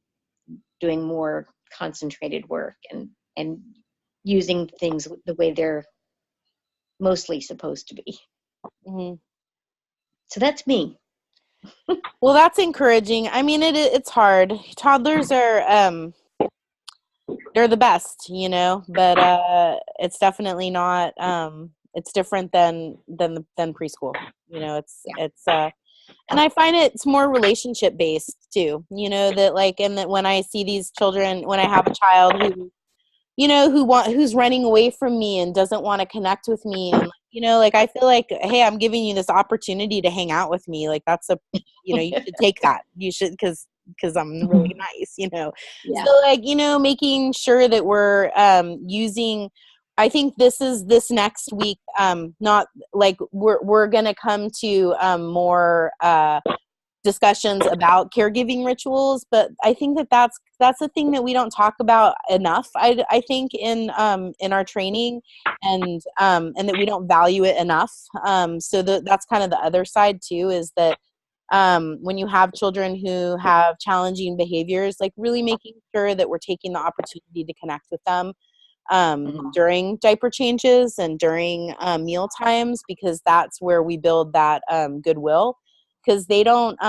doing more concentrated work and using things the way they're mostly supposed to be. So that's me. Well, that's encouraging. It's hard. Toddlers are they're the best, but it's definitely not it's different than preschool. It's and I find it's more relationship based too. That when I see these children, when I have a child who who's running away from me and doesn't want to connect with me, and I feel like, hey, I'm giving you this opportunity to hang out with me. Like that's you should take that. You should, because I'm really nice, Yeah. So making sure that we're using. I think this next week, not like we're gonna come to more discussions about caregiving rituals, but I think that's a thing that we don't talk about enough. I think in our training, and that we don't value it enough. So that's kind of the other side too, is that when you have children who have challenging behaviors, like really making sure that we're taking the opportunity to connect with them during diaper changes and during meal times, because that's where we build that goodwill. Because they don't,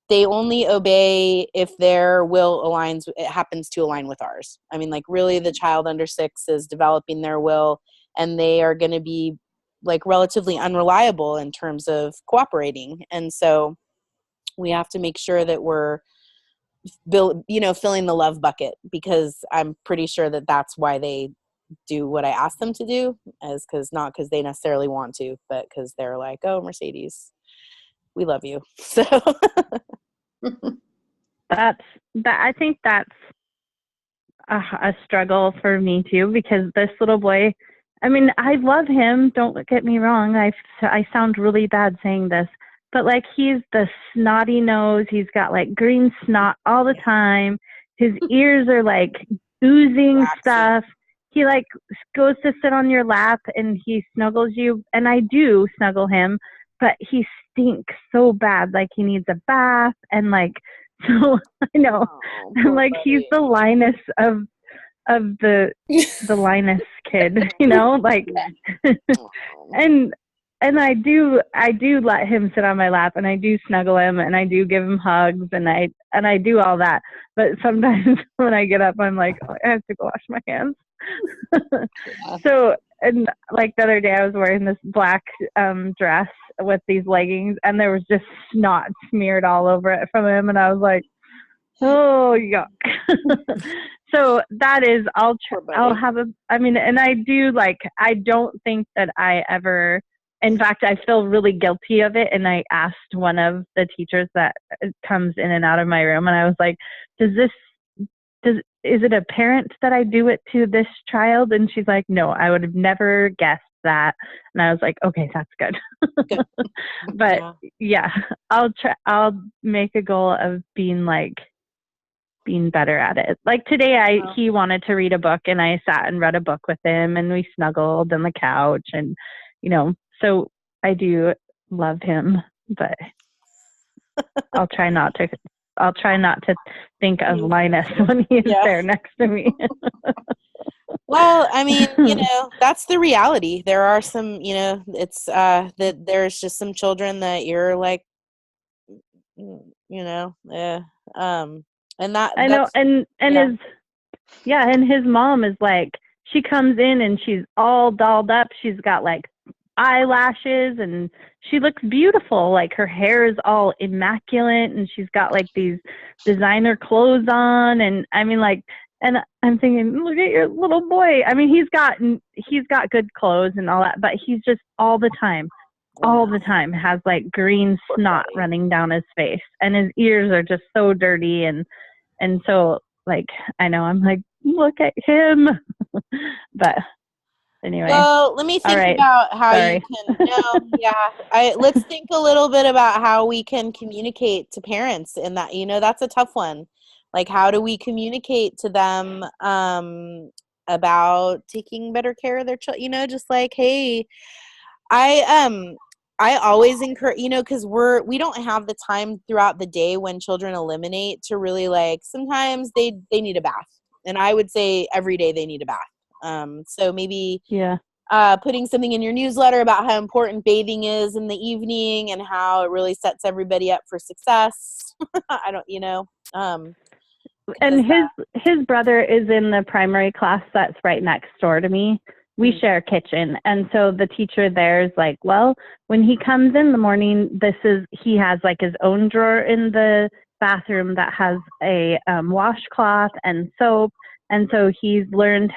they only obey if their will aligns, it happens to align with ours. Really the child under 6 is developing their will, and they are going to be like relatively unreliable in terms of cooperating. And so we have to make sure that we're filling the love bucket, because I'm pretty sure that that's why they do what I ask them to do, is not because they necessarily want to, but because they're like, oh, Mercedes, we love you. So I think that's a struggle for me too, because this little boy, I mean, I love him, don't get me wrong. I sound really bad saying this, but like, he's the snotty nose. He's got like green snot all the time. His ears are like oozing stuff. He like goes to sit on your lap and he snuggles you, and I do snuggle him, but he stinks so bad. Like, he needs a bath, and like, so I know, and like, he's the Linus of the Linus kid, like, and I do let him sit on my lap, and I do snuggle him, and I do give him hugs, and I do all that. But sometimes when I get up, I'm like, oh, I have to go wash my hands. So, and like the other day, I was wearing this black dress with these leggings, and there was just snot smeared all over it from him, and I was like, oh, yuck. So that is, I'll have and I do, like, I don't think that I ever, in fact, I feel really guilty of it. And I asked one of the teachers that comes in and out of my room, and I was like, is it apparent that I do it to this child? And she's like, no, I would have never guessed that. And I was like, okay, that's good. But yeah, I'll make a goal of being better at it. Like today, he wanted to read a book, and I sat and read a book with him, and we snuggled on the couch, and so I do love him, but I'll try not to think of Linus when he's there next to me. Well, I mean, that's the reality. There are some, it's that there's just some children that you're like, and that, I know, and his mom is like, she comes in and she's all dolled up. She's got like eyelashes, and she looks beautiful. Like, her hair is all immaculate, and she's got like these designer clothes on, and I mean, like, and I'm thinking, look at your little boy. I mean, he's got good clothes and all that, but he's just all the time has like green snot running down his face, and his ears are just so dirty, and so, like, I know, I'm like, look at him. But anyway. Well, let me think about how you can. Let's think a little bit about how we can communicate to parents, and that, that's a tough one. Like, how do we communicate to them about taking better care of their children? Just like, hey, I always encourage, because we don't have the time throughout the day when children eliminate to really, like, sometimes they need a bath, and I would say every day they need a bath. So maybe putting something in your newsletter about how important bathing is in the evening and how it really sets everybody up for success. I don't, and his brother is in the primary class that's right next door to me. We share a kitchen. And so the teacher there is like, well, when he comes in the morning, he has like his own drawer in the bathroom that has a washcloth and soap. And so he's learned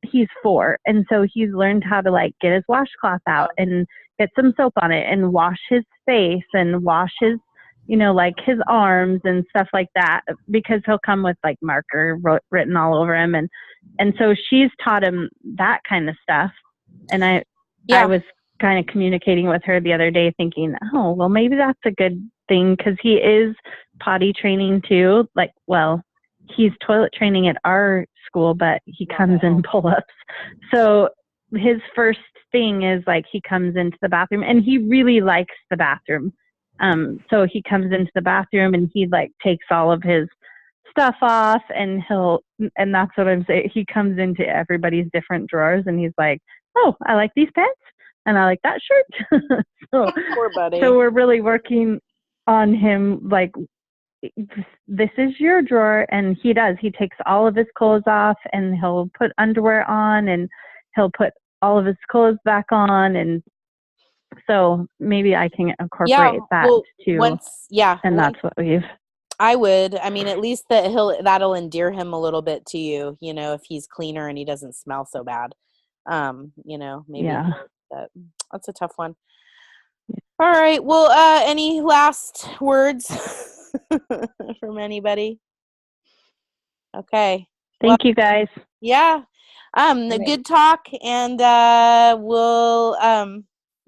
he's 4. And so he's learned how to like get his washcloth out and get some soap on it and wash his face and wash his, like his arms and stuff like that, because he'll come with like marker written all over him. And so she's taught him that kind of stuff. And I was kind of communicating with her the other day thinking, oh, well, maybe that's a good thing, because he is potty training too. Like, well, he's toilet training at our school, but he comes in pull-ups. So his first thing is like, he comes into the bathroom, and he really likes the bathroom. So he comes into the bathroom and he like takes all of his stuff off, and that's what I'm saying. He comes into everybody's different drawers, and he's like, oh, I like these pants, and I like that shirt. Poor buddy. So we're really working on him, like, this is your drawer. And he takes all of his clothes off, and he'll put underwear on, and he'll put all of his clothes back on, and so maybe I can incorporate that too. And that's what we've. I would. I mean, at least that'll endear him a little bit to you. You know, if he's cleaner and he doesn't smell so bad. You know, maybe. Yeah. That's a tough one. All right. Well, any last words from anybody? Okay. Thank you guys. Yeah. Good talk, and we'll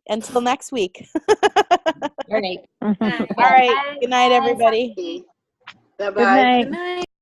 until next week. All right. All right. Good night, everybody. Bye bye. Good night. Good night.